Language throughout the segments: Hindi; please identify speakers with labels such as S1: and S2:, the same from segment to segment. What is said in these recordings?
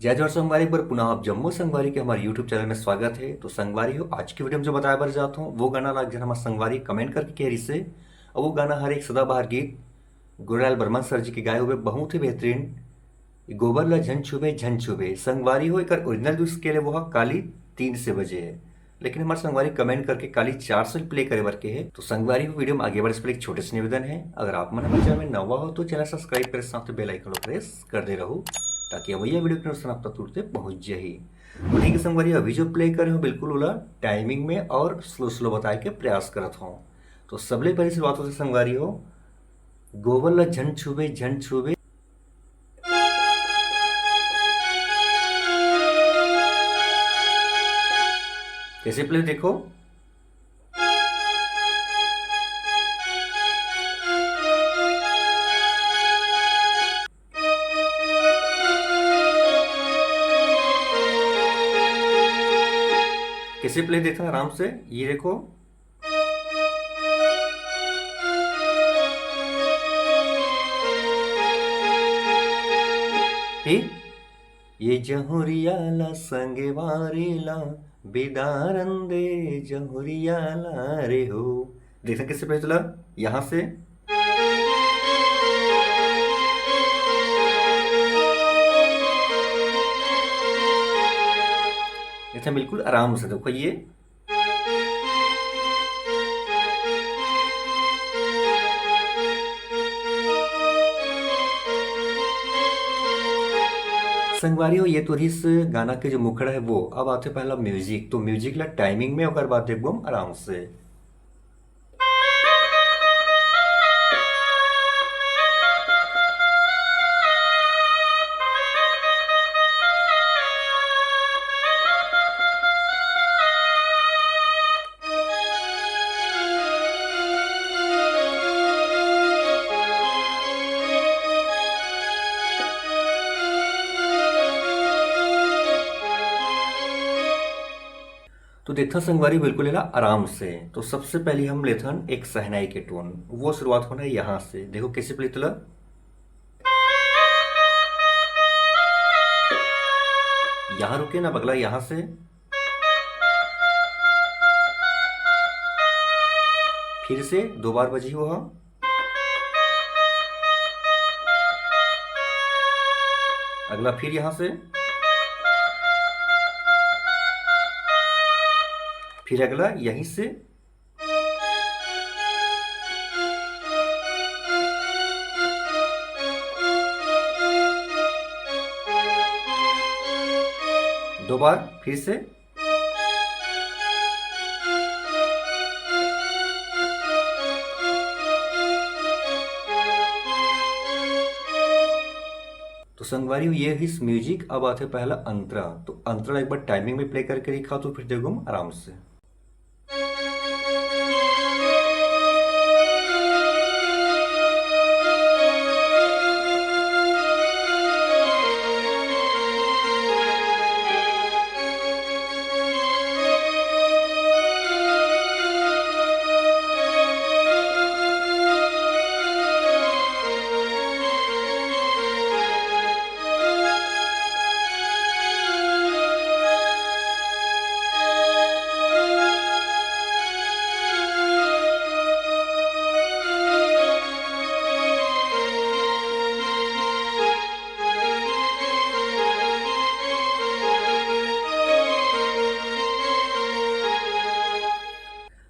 S1: जय जोहार संगवारी पर पुनः आप जम्मू संगवारी के हमारे यूट्यूब चैनल में स्वागत है। तो संगवारी हो आज की वीडियो में जो बताया बार जाता हूँ वो गाना लाग जन हमारे संगवारी कमेंट करके कह रही से। और वो गाना हर एक सदाबहार गीत गुरलाल बर्मन सर जी के गाए हुए बहुत ही बेहतरीन गोबर ला झन छुबे संगवारी हो। एक ओरिजिनल जो स्केल है वो है काली 3 से बजे है, लेकिन हमारे संगवारी कमेंट करके काली 4 से प्ले करे बर के है। तो संगवारी हो वीडियो में आगे बढ़े इस पर एक छोटे से निवेदन है, अगर आप मन हमारे चैनल में नवा हो तो चैनल सब्सक्राइब करे साथ बेल आइकन को प्रेस कर दे रहो ताकि भैया वीडियो के नुकसान आप तक तुरंत पहुंच जाए। तो ठीक है संगवारी, अभी जो प्ले करे हो बिल्कुल ओला टाइमिंग में और स्लो स्लो बताए के प्रयास करत हूँ। तो सबले पहले से बात होती संगवारी हो गोबर ला झन छुबे। कैसे प्ले देखो, कैसे प्ले देखना आराम से, ये देखो फिर ये जहुरियाला संगे वारेला बेदारंदे जहुरियाला रे हो। देखना कैसे प्ले चला यहां से, देखना बिल्कुल आराम से देखो ये। संगवारी हो ये तो इस गाना के जो मुखड़ा है वो अब आते पहला म्यूजिक, तो म्यूजिक ला टाइमिंग में और बात एकदम आराम से। तो देखा संगवारी बिल्कुल है ना आराम से। तो सबसे पहले हम लेथन एक सहनाई के टोन, वो शुरुआत होना है यहाँ से, देखो कैसे प्ले तला, यहाँ रुके ना बगला यहाँ से, फिर से 2 बार बजी हुआ, अगला फिर यहाँ से, फिर अगला यहीं से, दो बार फिर से, तो संगवारी ये हिस म्यूजिक। अब आते पहला अंतरा, तो अंतरा एक बार टाइमिंग में प्ले करके दिखा तो फिर देखो आराम से।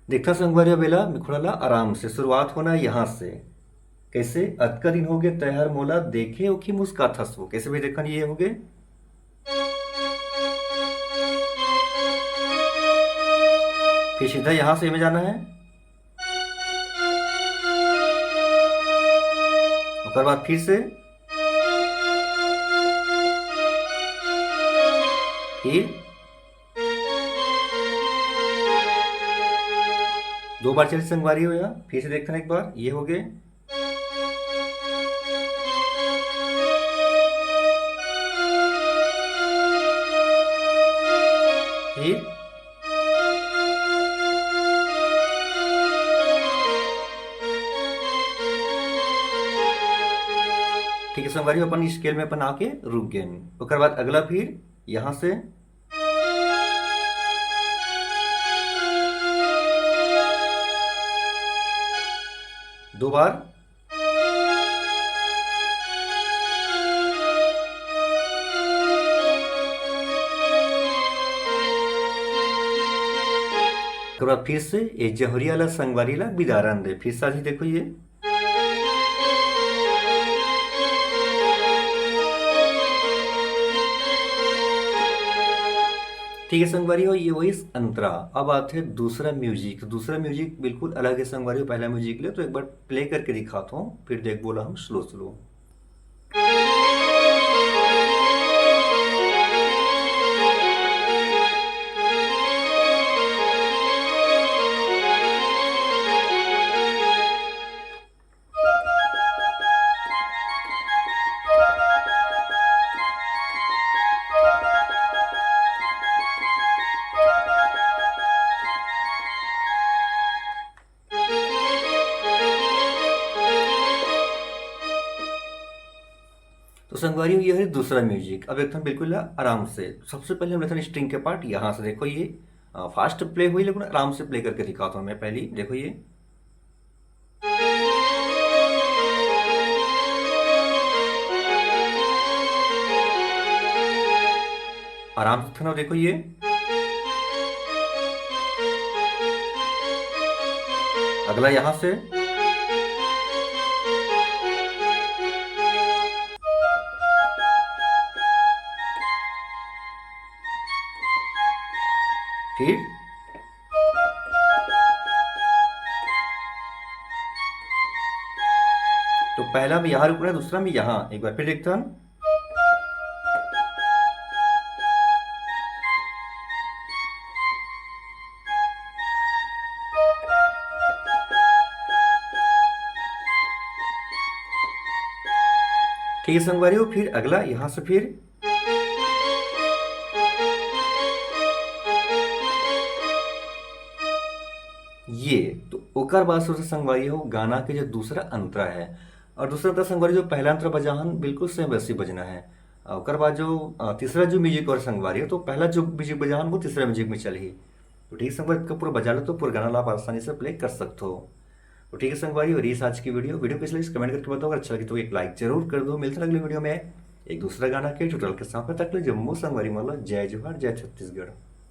S1: देखा संगवारी बेला मिखुड़ाला आराम से शुरुआत होना है यहाँ से, कैसे अतका दिन हो गए तैयार मोला देखे ओखी मुस्का थसवो, कैसे भी देखा ये हो गए, फिर सीधा यहाँ से में जाना है, उसके बाद फिर से, फिर 2 बार चली संगवारी हो, या फिर से देखते हैं एक बार ये हो गए, फिर ठीक है संगवारी अपन स्केल में अपन आके रुक गए। ओकर बाद अगला फिर यहाँ से दो बार, उसके बाद फिर से ये जहरी वाला संगवारी ला बिदारन दे, फिर साथी देखो ये ठीक है संगवारी हो, ये वही अंतरा। अब आते हैं दूसरा म्यूजिक। दूसरा म्यूजिक बिल्कुल अलग है संगवारी हो पहला म्यूजिक ले, तो एक बार प्ले करके दिखाता हूँ, फिर देख बोला हम स्लो स्लो। तो संगवारी ये है दूसरा म्यूजिक। अब एकदम बिल्कुल आराम से, सबसे पहले हम लेते हैं स्ट्रिंग के पार्ट। यहाँ से देखो ये फास्ट प्ले हुई, लेकिन आराम से प्ले करके दिखाता हूँ मैं। पहली देखो ये आराम से था ना, देखो ये अगला यहां से फिर तो पहला भी यहां रुकना है, दूसरा भी यहां। एक बार फिर देखते हैं। ठीक है संगवारी हो, फिर अगला यहां से फिर ये तो ओकर बाद से संगवारी हो गाना के जो दूसरा अंतरा है, और दूसरा अंतरा संगवारी जो पहला अंतरा बजाहन बिल्कुल सेम वैसे बजना है। ओकर बाद जो तीसरा जो म्यूजिक और संगवारी हो, तो पहला जो म्यूजिक बजाहन वो तीसरा म्यूजिक में चली। तो ठीक है संगवारी का पूरा बजा लो तो पूरा गाना आप आसानी से प्ले कर सकते हो। तो ठीक है संगवारी, और ये आज की वीडियो कैसी लगी कमेंट करके बताओ। अगर अच्छा लगे तो एक लाइक जरूर कर दो। मिलते हैं अगले वीडियो में एक दूसरा गाना के ट्यूटोरियल के साथ। तक जम्मू संगवारी मतलब जय जोहार, जय छत्तीसगढ़।